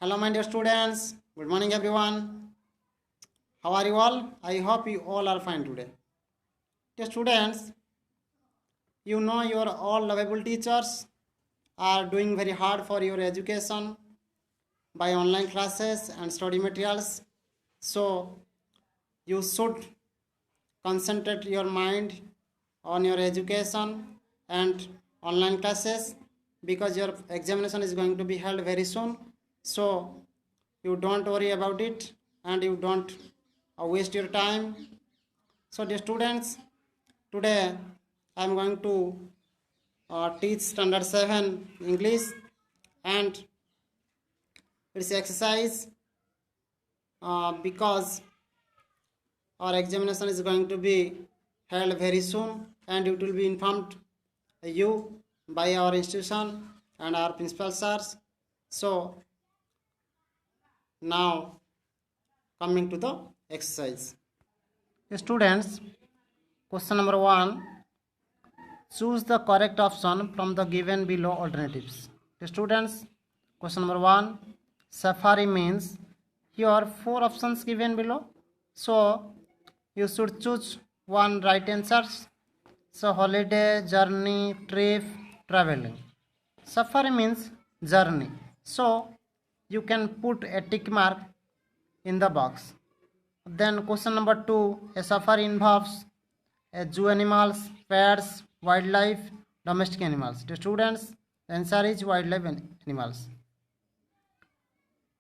Hello, my dear students. Good morning, everyone. How are you all? I hope you all are fine today. Dear students, you know your all lovable teachers are doing very hard for your education by online classes and study materials. So you should concentrate your mind on your education and online classes because your examination is going to be held very soon. So you don't worry about it and you don't waste your time. So dear students, today I am going to teach standard 7 English, and it's exercise because our examination is going to be held very soon and it will be informed you by our institution and our principal sirs. So now coming to the exercise. Students, question number 1, choose the correct option from the given below alternatives. Students, question number 1, safari means here 4 options given below. So you should choose one right answer. So holiday, journey, trip, traveling. Safari means journey. So you can put a tick mark in the box. Then question number 2, a safari involves zoo animals, pets, wildlife, domestic animals. The students, the answer is wildlife animals.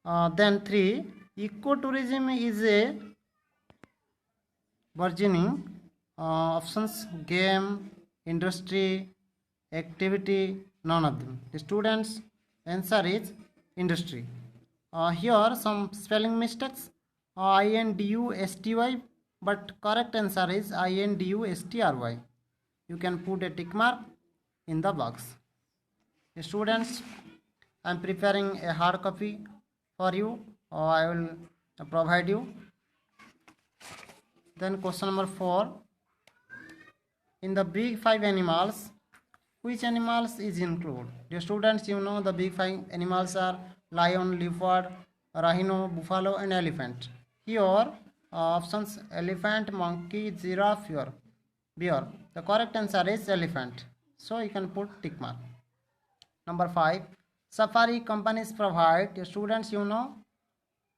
Then 3, ecotourism is a burgeoning options, game, industry, activity, none of them. The students' answer is industry. Here some spelling mistakes, industy, but correct answer is industry. You can put a tick mark in the box. The students, I am preparing a hard copy for you, or I will provide you. Then question number 4, in the big 5 animals, which animals is included? The students, you know the big 5 animals are lion, leopard, rhino, buffalo and elephant. Here options elephant, monkey, giraffe, bear. The correct answer is elephant. So you can put tick mark. Number 5, safari companies provide. The students, you know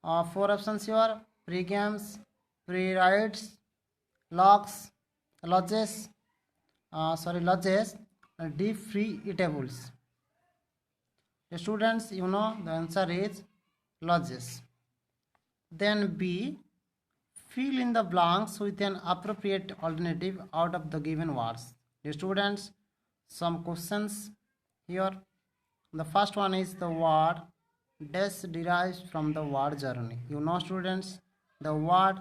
4 options here: free games, free rides, lodges, deep free eatables. The students, you know the answer is lodges. Then B, fill in the blanks with an appropriate alternative out of the given words. The students, some questions here. The first one is the word dash derives from the word journey. You know students, the word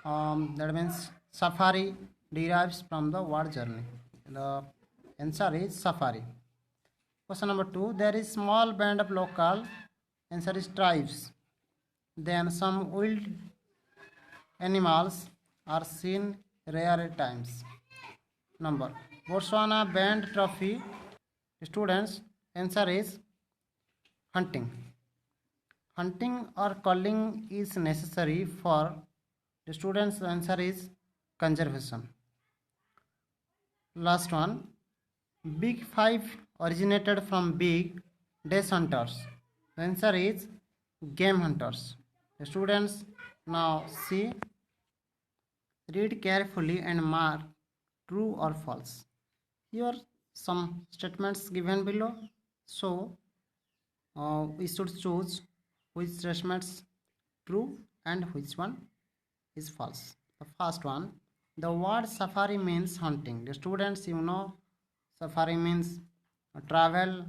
that means safari derives from the word journey. The answer is safari. Question number 2, there is small band of local. Answer is tribes. Then some wild animals are seen rare at times. Number, Botswana band trophy. Students, answer is hunting. Hunting or culling is necessary for the students. Answer is conservation. Last one, big 5 originated from big dash hunters. The answer is game hunters. The students, now see, read carefully and mark true or false. Here some statements given below. So we should choose which statements true and which one is false. The first one, the word safari means hunting. The students, you know safari means travel,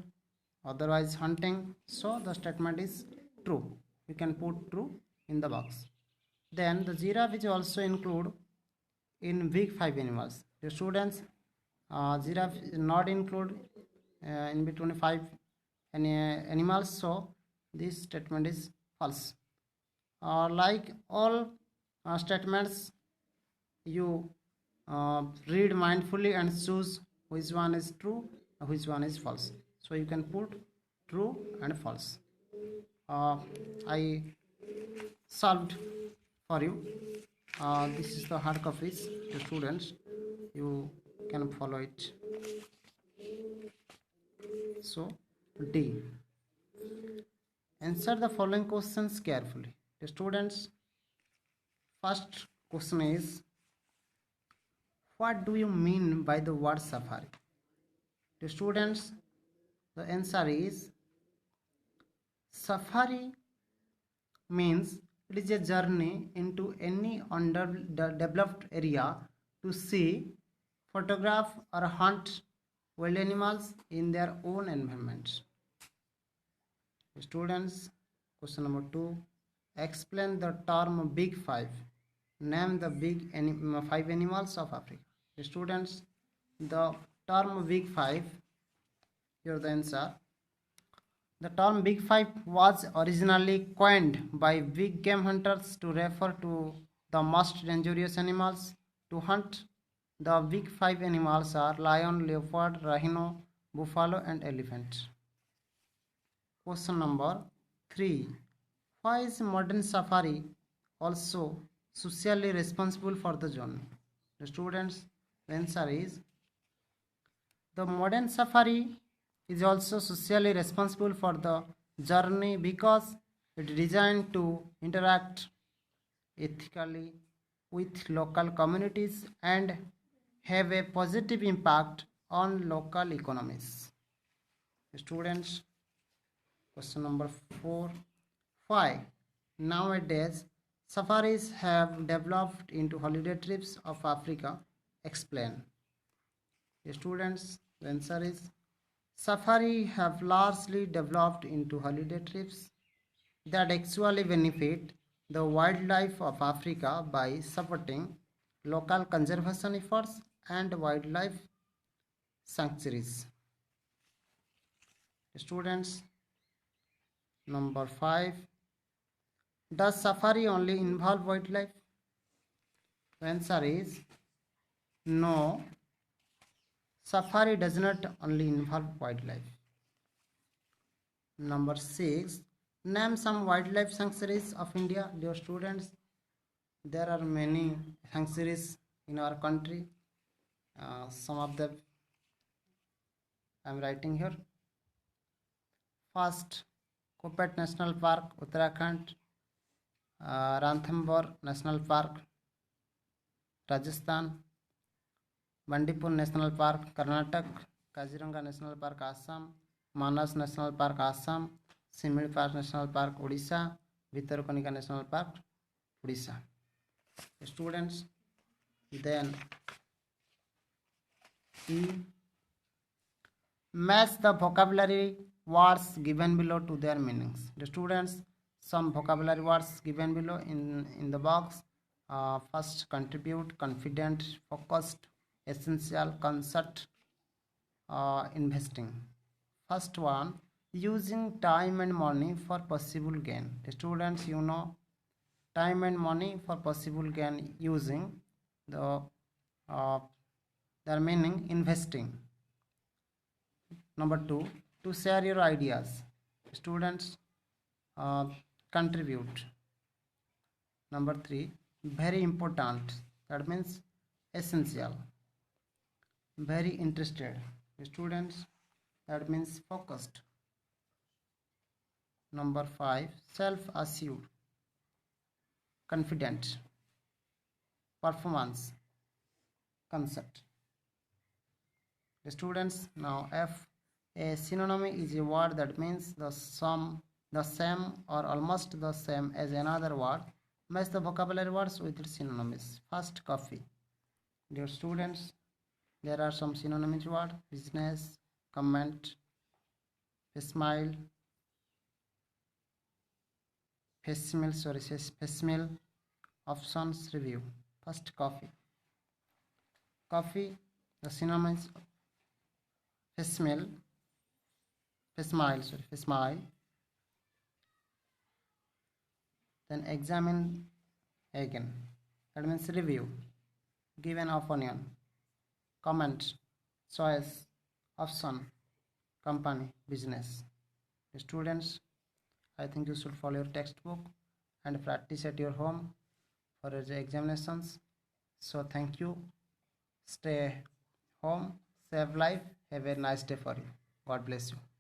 otherwise hunting. So the statement is true. You can put true in the box. Then the giraffe is also included in big 5 animals. The students, giraffe is not included in between 5 animals, so this statement is false. Like all statements, you read mindfully and choose which one is true and which one is false. So you can put true and false. I solved for you. This is the hard copies, the students. You can follow it. So, D. Answer the following questions carefully. The students, first question is, what do you mean by the word safari? The students, the answer is, safari means it is a journey into any underdeveloped area to see, photograph or hunt wild animals in their own environment. Students, question number 2. Explain the term Big Five. Name the five animals of Africa. Students, the term Big Five, here the answer. The term Big Five was originally coined by big game hunters to refer to the most dangerous animals to hunt. The Big Five animals are lion, leopard, rhino, buffalo, and elephant. Question number 3. Why is modern safari also socially responsible for the journey? The students, the answer is, the modern safari is also socially responsible for the journey because it is designed to interact ethically with local communities and have a positive impact on local economies. Students, question number 4. Why nowadays safaris have developed into holiday trips of Africa? Explain. Students, the answer is, safari have largely developed into holiday trips that actually benefit the wildlife of Africa by supporting local conservation efforts and wildlife sanctuaries. Students, number 5. Does safari only involve wildlife? The answer is no. Safari does not only involve wildlife. Number 6. Name some wildlife sanctuaries of India. Dear students, there are many sanctuaries in our country. Some of them I am writing here. First, Kopet National Park, Uttarakhand. Ranthambore National Park, Rajasthan. Bandipur National Park, Karnataka. Kaziranga National Park, Assam. Manas National Park, Assam. Similipal National Park, Odisha. Bhitarkanika National Park, Odisha. Students, then E. Match the vocabulary words given below to their meanings. The students, some vocabulary words given below in the box. First, contribute, confident, focused, essential, concert, investing. First one, using time and money for possible gain. The students, you know, time and money for possible gain, using their meaning, investing. Number 2, to share your ideas. Students, contribute. Number 3, very important, that means essential. Very interested. Students, that means focused. Number 5, self-assured, confident. Performance, concept. The students, now F. A synonym is a word that means the same or almost the same as another word. Match the vocabulary words with its synonyms. First, coffee. Dear students, there are some synonyms words: business, comment, smile, face options, review. First, coffee. Coffee, the synonyms: smile. Then examine again, that means review. Give an opinion. Comment, choice, option, company, business. Students, I think you should follow your textbook and practice at your home for your examinations. So thank you. Stay home, save life. Have a nice day for you. God bless you.